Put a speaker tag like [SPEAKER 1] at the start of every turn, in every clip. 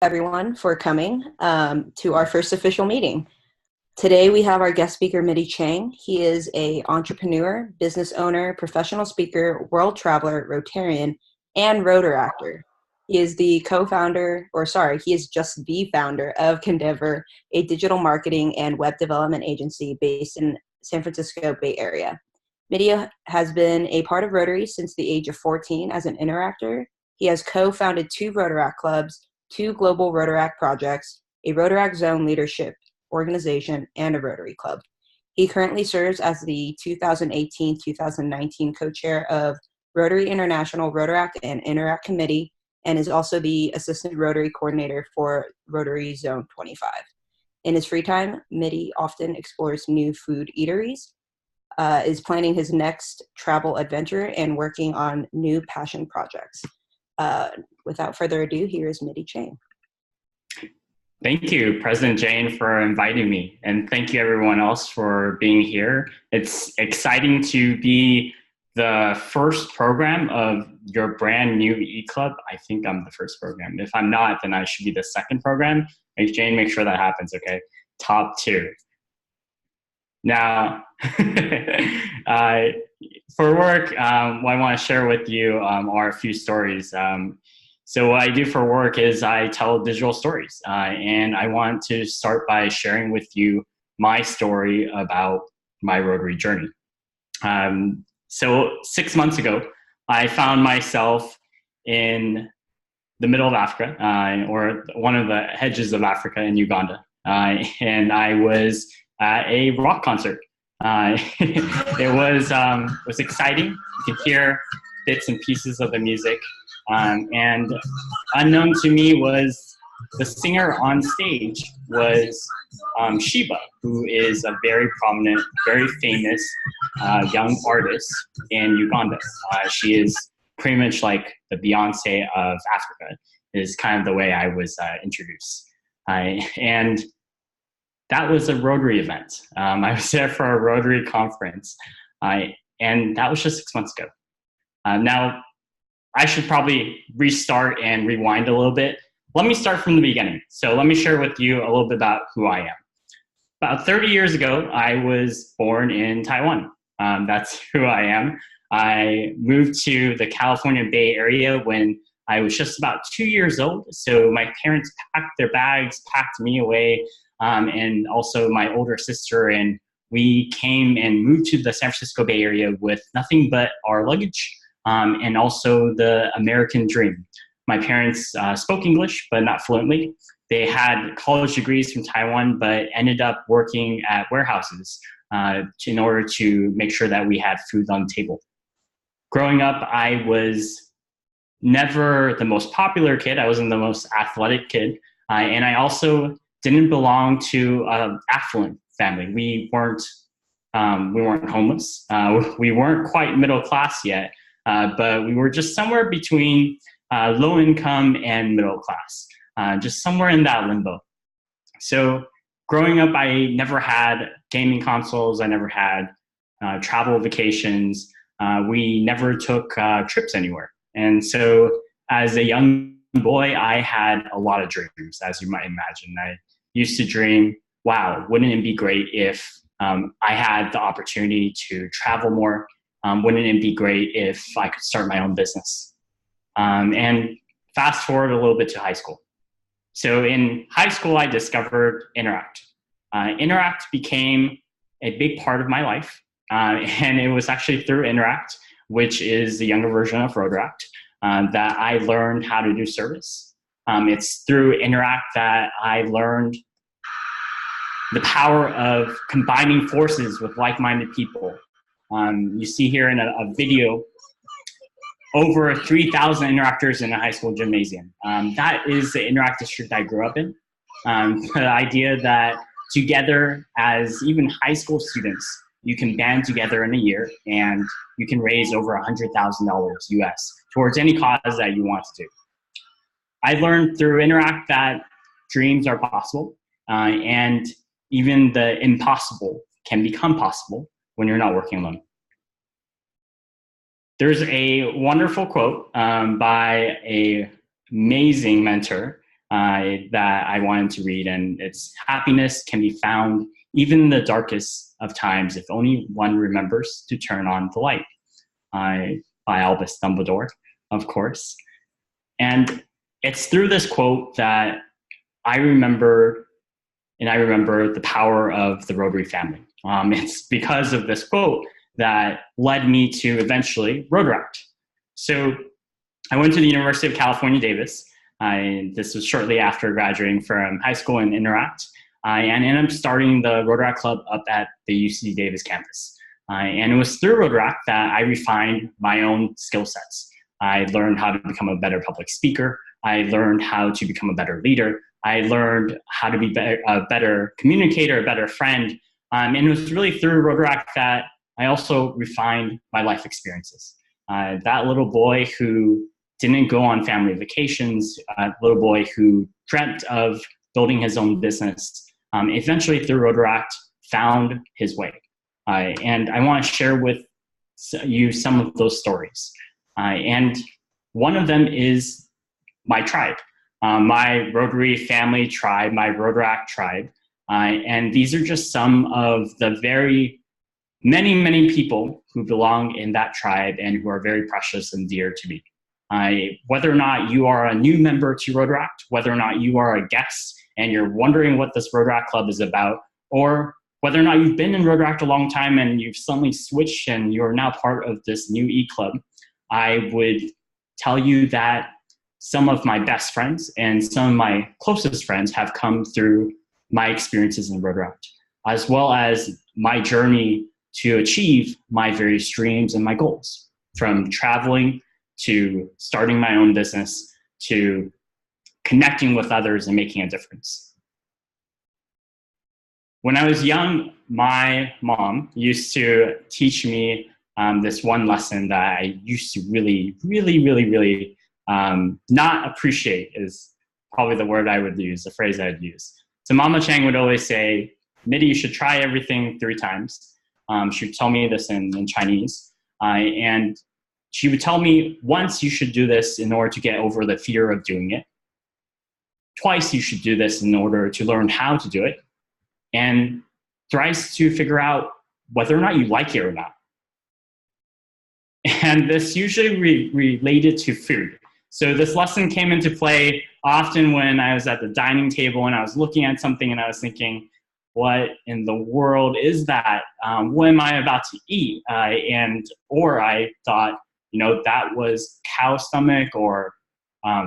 [SPEAKER 1] everyone for coming to our first official meeting. Today we have our guest speaker, Mitty Chang. He is an entrepreneur, business owner, professional speaker, world traveler, Rotarian, and Rotaractor. He is the co-founder, he is just the founder of Condeavor, a digital marketing and web development agency based in San Francisco Bay Area. Mitty has been a part of Rotary since the age of 14 as an interactor. He has co-founded 2 Rotaract clubs, 2 global Rotaract projects, a Rotaract Zone leadership organization, and a Rotary club. He currently serves as the 2018-2019 co-chair of Rotary International Rotaract and Interact Committee, and is also the assistant Rotary coordinator for Rotary Zone 25. In his free time, Mitty often explores new food eateries, is planning his next travel adventure, and working on new passion projects. Without further ado, here is Mitty Chang.
[SPEAKER 2] Thank you, President Jane, for inviting me. And thank you, everyone else, for being here. It's exciting to be the first program of your brand new e-club. I think I'm the first program. If I'm not, then I should be the second program. Hey, Jane, make sure that happens, okay? Top 2. Now, for work, what I want to share with you are a few stories. So what I do for work is I tell digital stories, and I want to start by sharing with you my story about my Rotary journey. So 6 months ago, I found myself in the middle of Africa, or one of the hedges of Africa in Uganda, and I was at a rock concert. It was exciting. You could hear bits and pieces of the music. And unknown to me was the singer on stage was Sheba, who is a very prominent, very famous young artist in Uganda. She is pretty much like the Beyonce of Africa, is kind of the way I was introduced. And that was a Rotary event. I was there for a Rotary conference, and that was just 6 months ago. Now, I should probably restart and rewind a little bit. Let me start from the beginning. So let me share with you a little bit about who I am. About 30 years ago, I was born in Taiwan. That's who I am. I moved to the California Bay Area when I was just about 2 years old. So my parents packed their bags, packed me away, and also my older sister, and we came and moved to the San Francisco Bay Area with nothing but our luggage. And also the American dream. My parents spoke English, but not fluently. They had college degrees from Taiwan, but ended up working at warehouses in order to make sure that we had food on the table. Growing up, I was never the most popular kid. I wasn't the most athletic kid. And I also didn't belong to an affluent family. We weren't homeless. We weren't quite middle class yet. But we were just somewhere between low income and middle class, just somewhere in that limbo. So growing up, I never had gaming consoles. I never had travel vacations. We never took trips anywhere. And so as a young boy, I had a lot of dreams, as you might imagine. I used to dream, wow, wouldn't it be great if I had the opportunity to travel more? Wouldn't it be great if I could start my own business? And fast forward a little bit to high school. So in high school, I discovered Interact. Interact became a big part of my life. And it was actually through Interact, which is the younger version of Rotaract, that I learned how to do service. It's through Interact that I learned the power of combining forces with like-minded people. You see here in a video over 3,000 interactors in a high school gymnasium. That is the Interact district I grew up in. The idea that together as even high school students, you can band together in a year and you can raise over $100,000 US towards any cause that you want to do. I learned through Interact that dreams are possible, and even the impossible can become possible when you're not working alone. There's a wonderful quote by an amazing mentor that I wanted to read, and it's "Happiness Can Be Found Even in the Darkest of Times If Only One Remembers to Turn on the Light," by Albus Dumbledore, of course. And it's through this quote that I remember the power of the Rotary family. It's because of this quote that led me to eventually Rotaract. So I went to the University of California, Davis. This was shortly after graduating from high school in Interact. And ended up starting the Rotaract Club up at the UC Davis campus. And it was through Rotaract that I refined my own skill sets. I learned how to become a better public speaker. I learned how to become a better leader. I learned how to be a better communicator, a better friend. And it was really through Rotaract that I also refined my life experiences. That little boy who didn't go on family vacations, little boy who dreamt of building his own business, eventually through Rotaract found his way. And I want to share with you some of those stories. And one of them is my tribe, my Rotary family tribe, my Rotaract tribe. And these are just some of the very many people who belong in that tribe and who are very precious and dear to me. Whether or not you are a new member to Rotaract, whether or not you are a guest and you're wondering what this Rotaract Club is about, or whether or not you've been in Rotaract a long time and you've suddenly switched and you're now part of this new e-club, I would tell you that some of my best friends and some of my closest friends have come through my experiences in Rotaract, as well as my journey to achieve my various dreams and my goals, from traveling to starting my own business to connecting with others and making a difference. When I was young, my mom used to teach me this one lesson that I used to really not appreciate, is probably the word I would use, the phrase I would use. So Mama Chang would always say, "Mitty, you should try everything 3 times." She would tell me this in Chinese. And she would tell me, once you should do this in order to get over the fear of doing it. Twice you should do this in order to learn how to do it. And thrice to figure out whether or not you like it or not. And this usually related to food. So this lesson came into play often when I was at the dining table and I was looking at something and I was thinking, what in the world is that? What am I about to eat? Or I thought, that was cow stomach or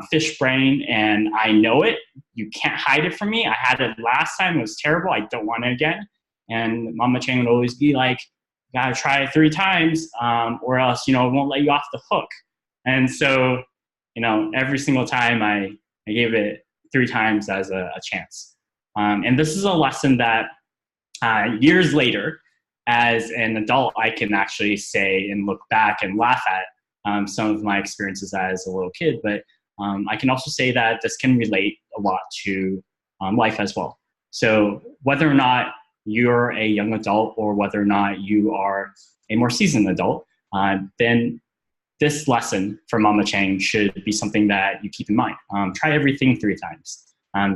[SPEAKER 2] fish brain, and I know it. You can't hide it from me. I had it last time. It was terrible. I don't want it again. And Mama Chang would always be like, "You gotta try it 3 times, or else, it won't let you off the hook." And so, every single time I gave it 3 times as a chance. And this is a lesson that years later, as an adult, I can actually say and look back and laugh at some of my experiences as a little kid. But I can also say that this can relate a lot to life as well. So whether or not you're a young adult or whether or not you are a more seasoned adult, then this lesson from Mama Chang should be something that you keep in mind. Try everything 3 times.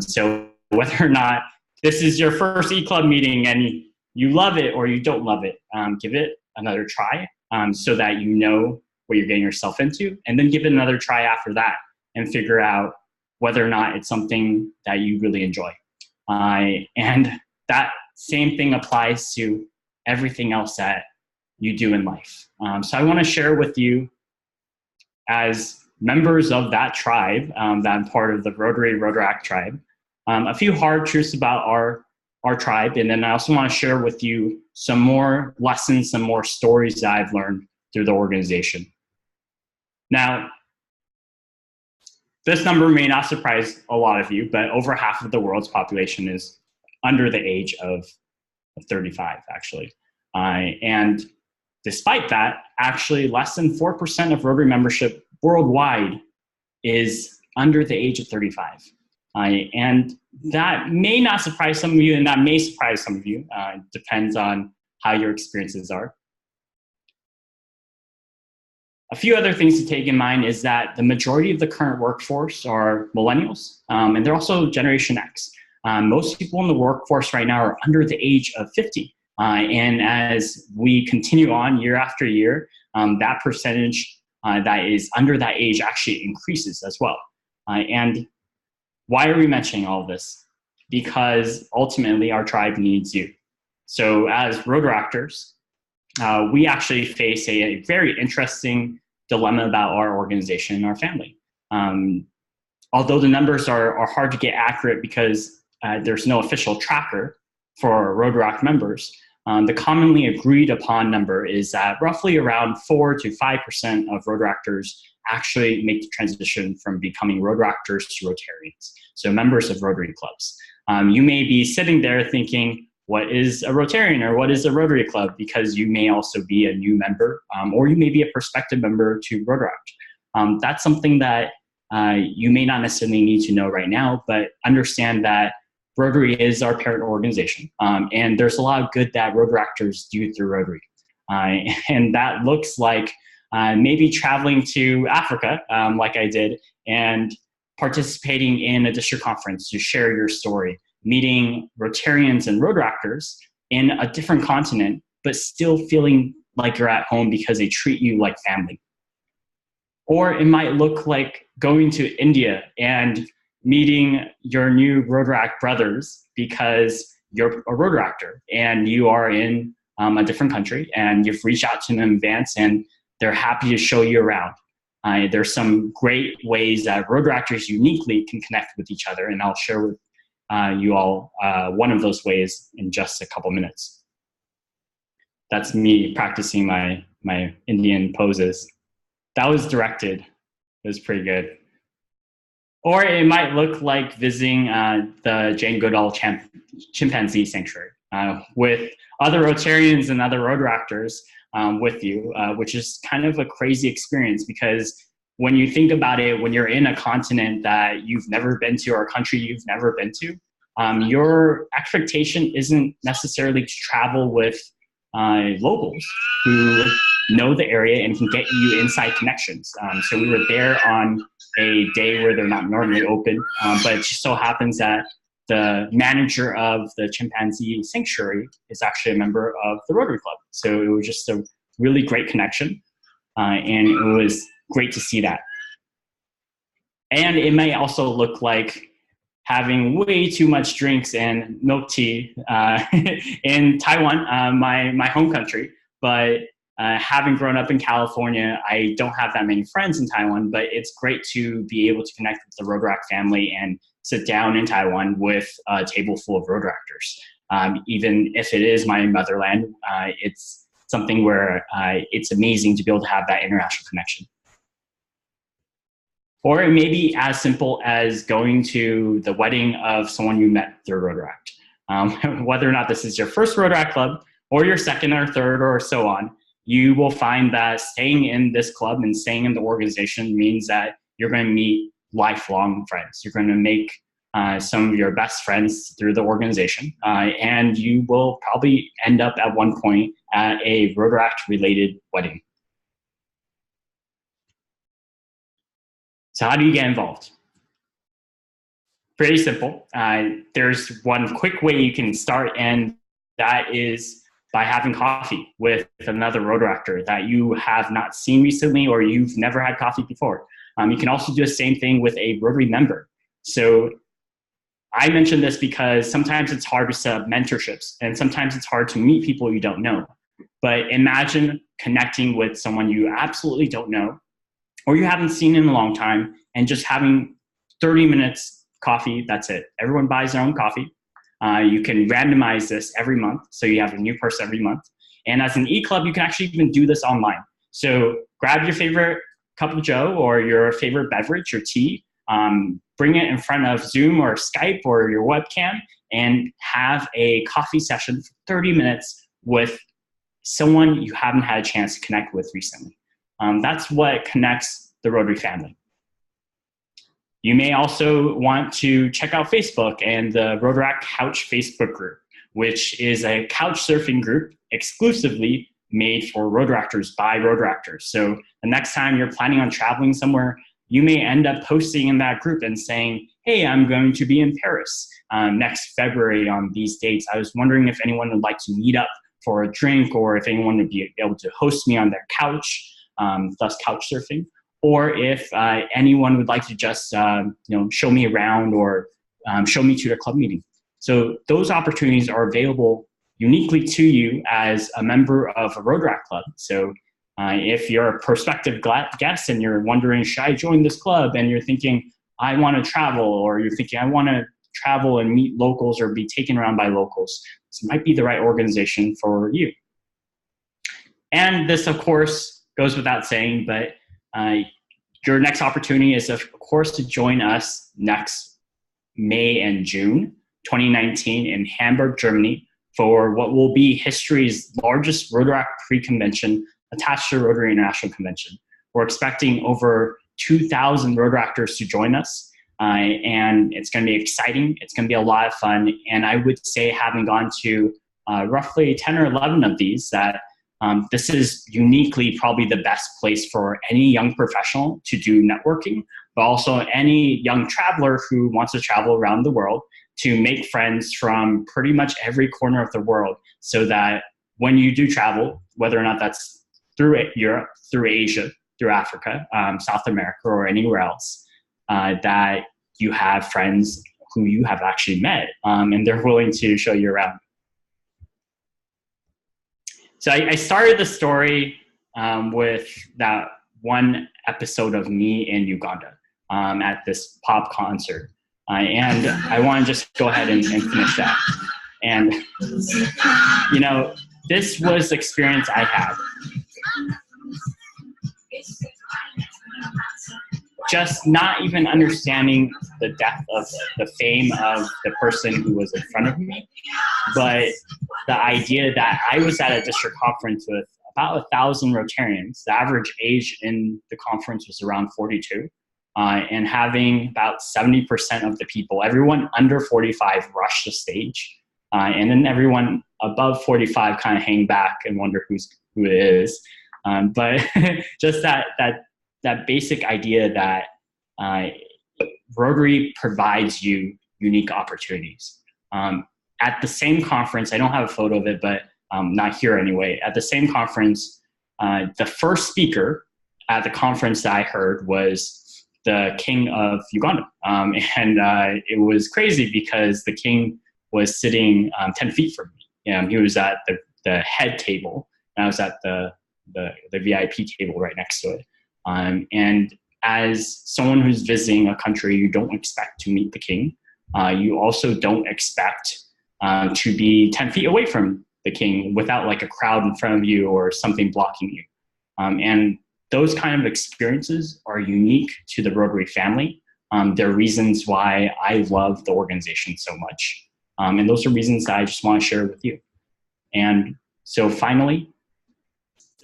[SPEAKER 2] So whether or not this is your first e-club meeting and you love it or you don't love it, give it another try so that you know what you're getting yourself into, and then give it another try after that and figure out whether or not it's something that you really enjoy. And that same thing applies to everything else that you do in life. So I want to share with you, as members of that tribe, that I'm part of the Rotaract tribe, a few hard truths about our tribe. And then I also want to share with you some more lessons, some more stories that I've learned through the organization. Now, this number may not surprise a lot of you, but over half of the world's population is under the age of 35, actually. And despite that, actually less than 4% of Rotary membership worldwide is under the age of 35. And that may not surprise some of you, and that may surprise some of you. It depends on how your experiences are. A few other things to take in mind is that the majority of the current workforce are millennials, and they're also Generation X. Most people in the workforce right now are under the age of 50. And as we continue on year after year, that percentage that is under that age actually increases as well. And why are we mentioning all of this? Because ultimately our tribe needs you. So as Rotaractors, we actually face a very interesting dilemma about our organization and our family. Although the numbers are hard to get accurate because there's no official tracker for Rotaract members, the commonly agreed upon number is that roughly around 4 to 5% of Rotaractors actually make the transition from becoming Rotaractors to Rotarians, so members of Rotary clubs. You may be sitting there thinking, what is a Rotarian or what is a Rotary club? Because you may also be a new member, or you may be a prospective member to Rotaract. That's something that you may not necessarily need to know right now, but understand that Rotary is our parent organization, and there's a lot of good that Rotaractors do through Rotary. And that looks like maybe traveling to Africa, like I did, and participating in a district conference to share your story, meeting Rotarians and Rotaractors in a different continent, but still feeling like you're at home because they treat you like family. Or it might look like going to India and meeting your new Rotaract brothers because you're a Rotaractor and you are in a different country and you've reached out to them in advance and they're happy to show you around. There's some great ways that Rotaractors uniquely can connect with each other, and I'll share with you all one of those ways in just a couple minutes. That's me practicing my Indian poses. That was directed. It was pretty good. Or it might look like visiting the Jane Goodall Chimpanzee Sanctuary with other Rotarians and other Rotaractors with you, which is kind of a crazy experience because when you think about it, when you're in a continent that you've never been to or a country you've never been to, your expectation isn't necessarily to travel with locals who know the area and can get you inside connections. So we were there on a day where they're not normally open, but it just so happens that the manager of the chimpanzee sanctuary is actually a member of the Rotary Club. So it was just a really great connection, and it was great to see that. And it may also look like having way too much drinks and milk tea in Taiwan, my home country. But having grown up in California, I don't have that many friends in Taiwan, but it's great to be able to connect with the Rotaract family and sit down in Taiwan with a table full of Rotaractors. Even if it is my motherland, it's something where it's amazing to be able to have that international connection. Or it may be as simple as going to the wedding of someone you met through Rotaract. Whether or not this is your first Rotaract club or your second or third or so on, you will find that staying in this club and staying in the organization means that you're going to meet lifelong friends. You're going to make some of your best friends through the organization, and you will probably end up at one point at a Rotaract-related wedding. So how do you get involved? Pretty simple. There's one quick way you can start, and that is by having coffee with another Rotaractor that you have not seen recently or you've never had coffee before. You can also do the same thing with a Rotary member. So I mention this because sometimes it's hard to set up mentorships, and sometimes it's hard to meet people you don't know. But imagine connecting with someone you absolutely don't know or you haven't seen in a long time and just having 30 minutes coffee, that's it. Everyone buys their own coffee. You can randomize this every month, so you have a new person every month. And as an e-club, you can actually even do this online. So grab your favorite cup of joe or your favorite beverage or tea, bring it in front of Zoom or Skype or your webcam, and have a coffee session for 30 minutes with someone you haven't had a chance to connect with recently. That's what connects the Rotary family. You may also want to check out Facebook and the Rotaract Couch Facebook group, which is a couch surfing group exclusively made for Rotaractors by Rotaractors. So the next time you're planning on traveling somewhere, you may end up posting in that group and saying, hey, I'm going to be in Paris next February on these dates. I was wondering if anyone would like to meet up for a drink, or if anyone would be able to host me on their couch, thus couch surfing, or if anyone would like to just show me around, or show me to their club meeting. So those opportunities are available uniquely to you as a member of a Rotaract club. So if you're a prospective guest and you're wondering, should I join this club? And you're thinking, I want to travel, or you're thinking, I want to travel and meet locals or be taken around by locals, this might be the right organization for you. And this, of course, goes without saying, but your next opportunity is, of course, to join us next May and June 2019 in Hamburg, Germany, for what will be history's largest Rotaract pre-convention attached to Rotary International Convention. We're expecting over 2,000 Rotaractors to join us, and it's going to be exciting. It's going to be a lot of fun, and I would say, having gone to roughly 10 or 11 of these, that this is uniquely probably the best place for any young professional to do networking, but also any young traveler who wants to travel around the world to make friends from pretty much every corner of the world, so that when you do travel, whether or not that's through Europe, through Asia, through Africa, South America, or anywhere else, that you have friends who you have actually met, and they're willing to show you around. So I started the story with that one episode of me in Uganda at this pop concert. And I want to just go ahead and finish that. And, this was the experience I had. Just not even understanding the depth of the fame of the person who was in front of me, but the idea that I was at a district conference with about 1,000 Rotarians. The average age in the conference was around 42. And having about 70% of the people, everyone under 45, rush the stage. And then everyone above 45 kind of hang back and wonder who it is. But just that basic idea that Rotary provides you unique opportunities. At the same conference, I don't have a photo of it, but not here anyway. At the same conference, the first speaker at the conference that I heard was the king of Uganda. And it was crazy because the king was sitting 10 feet from me. He was at the head table, and I was at the VIP table right next to it. And as someone who's visiting a country, you don't expect to meet the king. You also don't expect to be 10 feet away from the king without like a crowd in front of you or something blocking you. And those kind of experiences are unique to the Rotary family. There are reasons why I love the organization so much. And those are reasons that I just want to share with you. And so finally,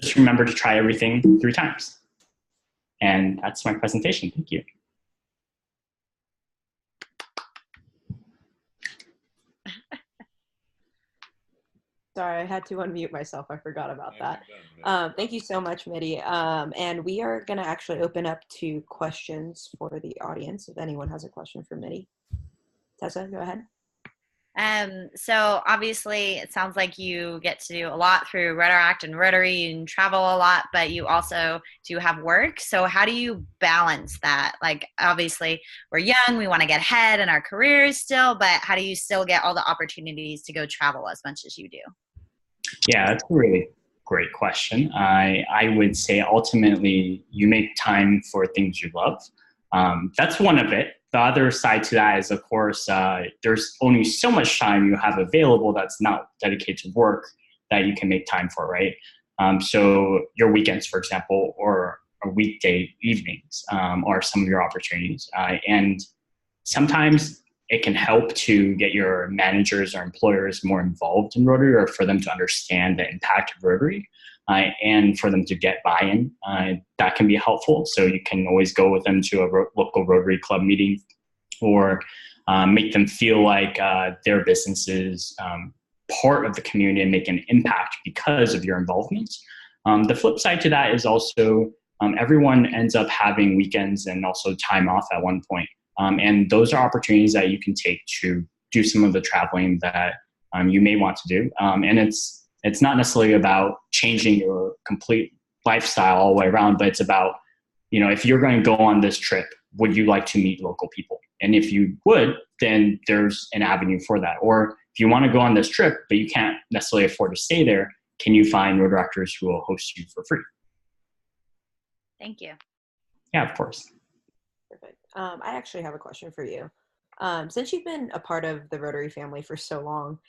[SPEAKER 2] just remember to try everything 3 times. And that's my presentation. Thank you.
[SPEAKER 1] Sorry, I had to unmute myself. I forgot about that. Thank you so much, Mitty. And we are going to actually open up to questions for the audience. If anyone has a question for Mitty. Tessa, go ahead.
[SPEAKER 3] So obviously it sounds like you get to do a lot through Rotaract and Rotary and travel a lot, but you also do have work. So how do you balance that? Like, obviously we're young, we want to get ahead in our careers still, but how do you still get all the opportunities to go travel as much as you do?
[SPEAKER 2] Yeah, that's a really great question. I would say ultimately you make time for things you love. That's one of it. The other side to that is, of course, there's only so much time you have available that's not dedicated to work that you can make time for, right? So your weekends, for example, or weekday evenings are some of your opportunities. And sometimes it can help to get your managers or employers more involved in Rotary, or for them to understand the impact of Rotary. And for them to get buy-in, that can be helpful. So you can always go with them to a local Rotary club meeting, or make them feel like their businesses part of the community and make an impact because of your involvement. The flip side to that is also everyone ends up having weekends and also time off at one point. And those are opportunities that you can take to do some of the traveling that you may want to do. And it's not necessarily about changing your complete lifestyle all the way around, but it's about, if you're going to go on this trip, would you like to meet local people? And if you would, then there's an avenue for that. Or if you want to go on this trip, but you can't necessarily afford to stay there, can you find Rotaractors who will host you for free?
[SPEAKER 3] Thank you.
[SPEAKER 2] Yeah, of course.
[SPEAKER 1] Perfect. I actually have a question for you. Since you've been a part of the Rotary family for so long,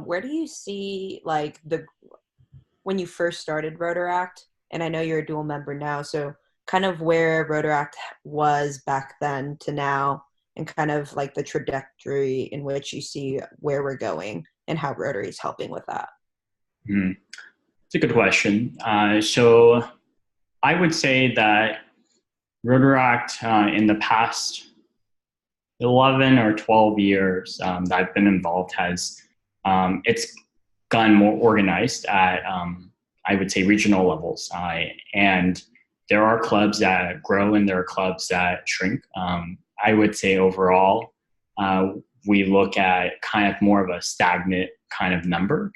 [SPEAKER 1] where do you see when you first started Rotaract, and I know you're a dual member now, so kind of where Rotaract was back then to now, and kind of like the trajectory in which you see where we're going and how Rotary is helping with that?
[SPEAKER 2] It's a good question. So I would say that Rotaract in the past 11 or 12 years that I've been involved it's gotten more organized at, I would say, regional levels. And there are clubs that grow and there are clubs that shrink. I would say overall, we look at kind of more of a stagnant kind of number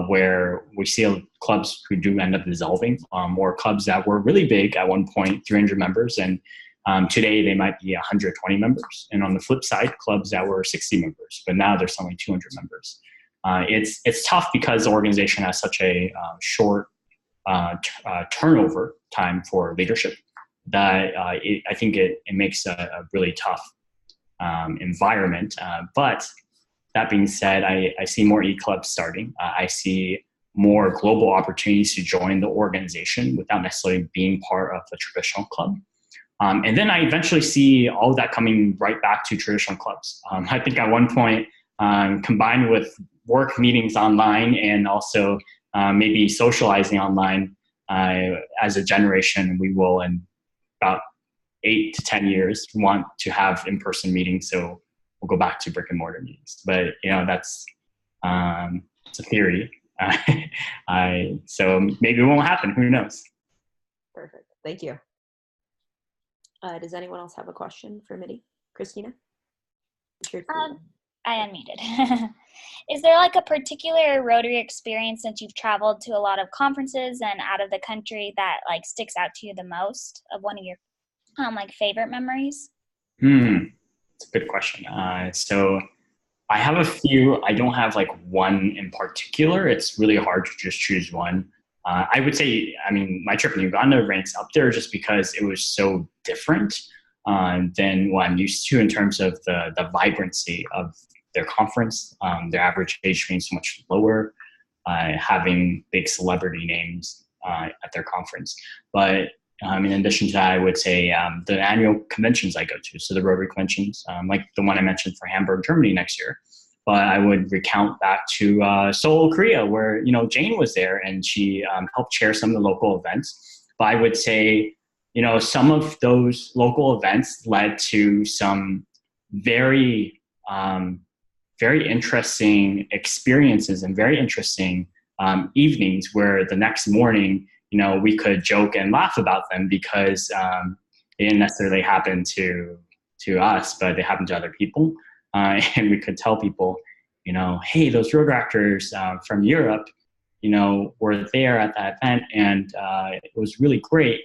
[SPEAKER 2] where we see clubs who do end up dissolving, or clubs that were really big at one point, 300 members, and today they might be 120 members. And on the flip side, clubs that were 60 members, but now there's only 200 members. It's tough because the organization has such a short turnover time for leadership that I think it makes a really tough environment. But that being said, I see more e-clubs starting. I see more global opportunities to join the organization without necessarily being part of the traditional club. And then I eventually see all of that coming right back to traditional clubs. I think at one point, combined with work meetings online and also maybe socializing online, as a generation, we will in about 8 to 10 years want to have in-person meetings. So we'll go back to brick and mortar meetings. But that's it's a theory. So maybe it won't happen. Who knows?
[SPEAKER 1] Perfect. Thank you. Does anyone else have a question for Mitty? Christina?
[SPEAKER 4] I unmuted. Is there like a particular Rotary experience since you've traveled to a lot of conferences and out of the country that like sticks out to you the most of one of your like favorite memories?
[SPEAKER 2] It's a good question. So I have a few. I don't have like one in particular. It's really hard to just choose one. I would say, my trip in Uganda ranks up there just because it was so different than what I'm used to in terms of the vibrancy of their conference. Their average age being so much lower, having big celebrity names at their conference. But in addition to that, I would say the annual conventions I go to, so the Rotary conventions, like the one I mentioned for Hamburg, Germany next year. But I would recount back to Seoul, Korea, where Jane was there and she helped chair some of the local events. But I would say some of those local events led to some very very interesting experiences and very interesting evenings where the next morning, we could joke and laugh about them because they didn't necessarily happen to us, but they happened to other people. And we could tell people, hey, those Rotaractors from Europe, were there at that event and it was really great.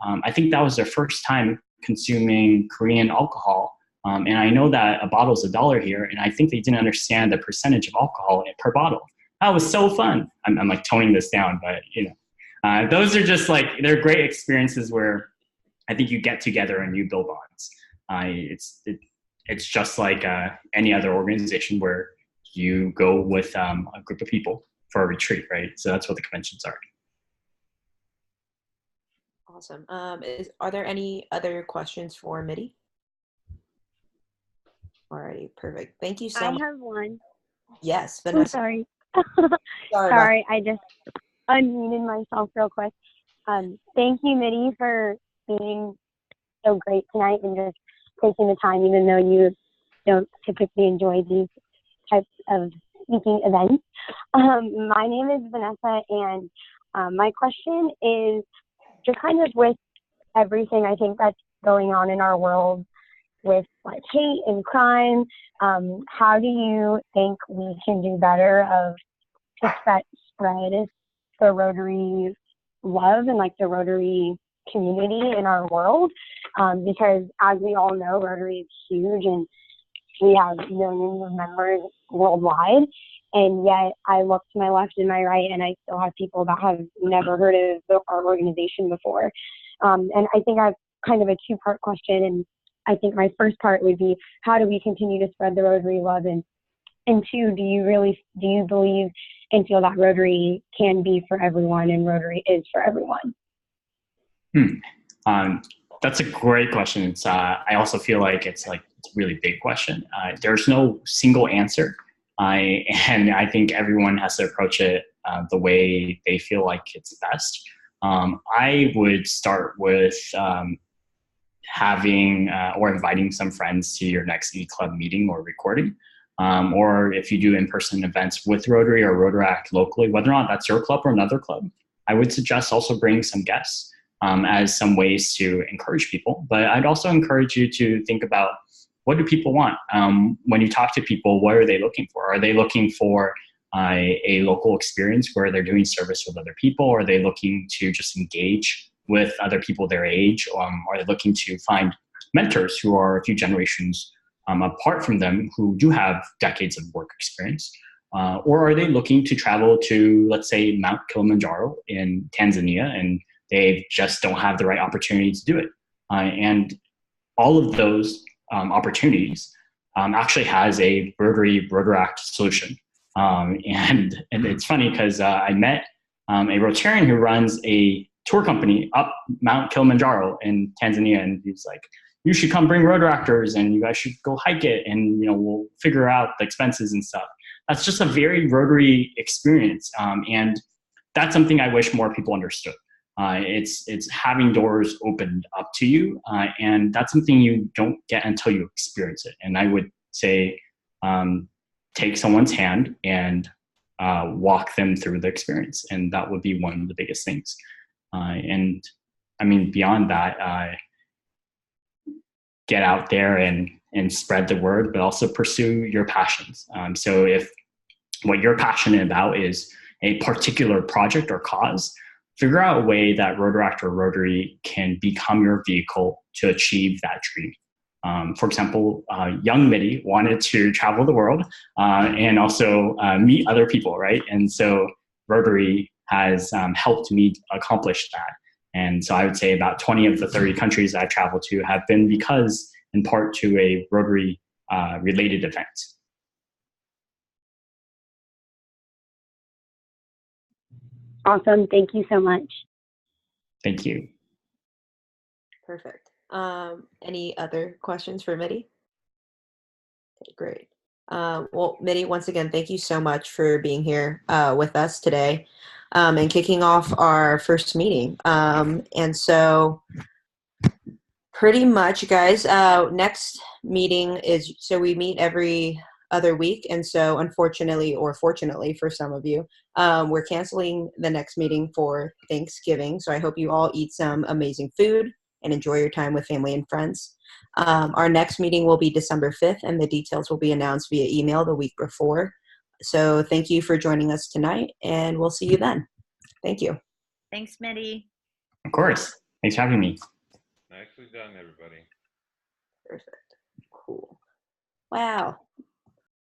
[SPEAKER 2] I think that was their first time consuming Korean alcohol. And I know that a bottle is $1 here, and I think they didn't understand the percentage of alcohol per bottle. That was so fun. I'm like toning this down, but those are just like, they're great experiences where I think you get together and you build bonds. It's just like any other organization where you go with a group of people for a retreat, right? So that's what the conventions are.
[SPEAKER 1] Awesome. Are there any other questions for Mitty? Alrighty, perfect. Thank you so much.
[SPEAKER 5] I have one.
[SPEAKER 1] Yes,
[SPEAKER 5] I'm
[SPEAKER 1] Vanessa.
[SPEAKER 5] sorry.
[SPEAKER 1] Sorry.
[SPEAKER 5] I just unmuted myself real quick. Thank you, Mitty, for being so great tonight and just taking the time, even though you don't typically enjoy these types of speaking events. My name is Vanessa, and my question is just kind of with everything I think that's going on in our world with like hate and crime. How do you think we can do better of to spread the Rotary love and like the Rotary community in our world? Because as we all know, Rotary is huge and we have millions of members worldwide. And yet I look to my left and my right and I still have people that have never heard of our organization before. And I think I have kind of a two-part question. And I think my first part would be, how do we continue to spread the Rotary love? And two, do you believe and feel that Rotary can be for everyone and Rotary is for everyone?
[SPEAKER 2] That's a great question. It's I also feel like it's a really big question. There's no single answer. And I think everyone has to approach it the way they feel like it's best. I would start with having or inviting some friends to your next e-club meeting or recording. Or if you do in-person events with Rotary or Rotaract locally, whether or not that's your club or another club, I would suggest also bringing some guests as some ways to encourage people. But I'd also encourage you to think about, what do people want? When you talk to people, what are they looking for? Are they looking for a local experience where they're doing service with other people? Or are they looking to just engage with other people their age? Are they looking to find mentors who are a few generations apart from them who do have decades of work experience? Or are they looking to travel to, let's say, Mount Kilimanjaro in Tanzania, and they just don't have the right opportunity to do it? And all of those opportunities actually has a Rotaract solution. And it's funny because I met a Rotarian who runs a tour company up Mount Kilimanjaro in Tanzania, and he's like, you should come bring Rotaractors and you guys should go hike it, and we'll figure out the expenses and stuff. That's just a very Rotary experience, and that's something I wish more people understood. It's having doors opened up to you, and that's something you don't get until you experience it. And I would say take someone's hand and walk them through the experience, and that would be one of the biggest things. And I mean, beyond that, get out there and spread the word, but also pursue your passions. So if what you're passionate about is a particular project or cause, figure out a way that Rotaract or Rotary can become your vehicle to achieve that dream. For example, young Mitty wanted to travel the world and also meet other people, right? And so Rotary has helped me accomplish that. And so I would say about 20 of the 30 countries I've traveled to have been because, in part, to a Rotary related event.
[SPEAKER 5] Awesome. Thank you so much.
[SPEAKER 2] Thank you.
[SPEAKER 1] Perfect. Any other questions for Mitty? Okay, great. Well, Mitty, once again, thank you so much for being here with us today and kicking off our first meeting. And so pretty much, guys, next meeting is, so we meet every other week. And so unfortunately, or fortunately for some of you, we're canceling the next meeting for Thanksgiving. So I hope you all eat some amazing food and enjoy your time with family and friends. Our next meeting will be December 5th, and the details will be announced via email the week before. So thank you for joining us tonight, and we'll see you then. Thank you.
[SPEAKER 3] Thanks, Mitty.
[SPEAKER 2] Of course. Thanks for having me.
[SPEAKER 6] Nicely done, everybody.
[SPEAKER 1] Perfect. Cool. Wow.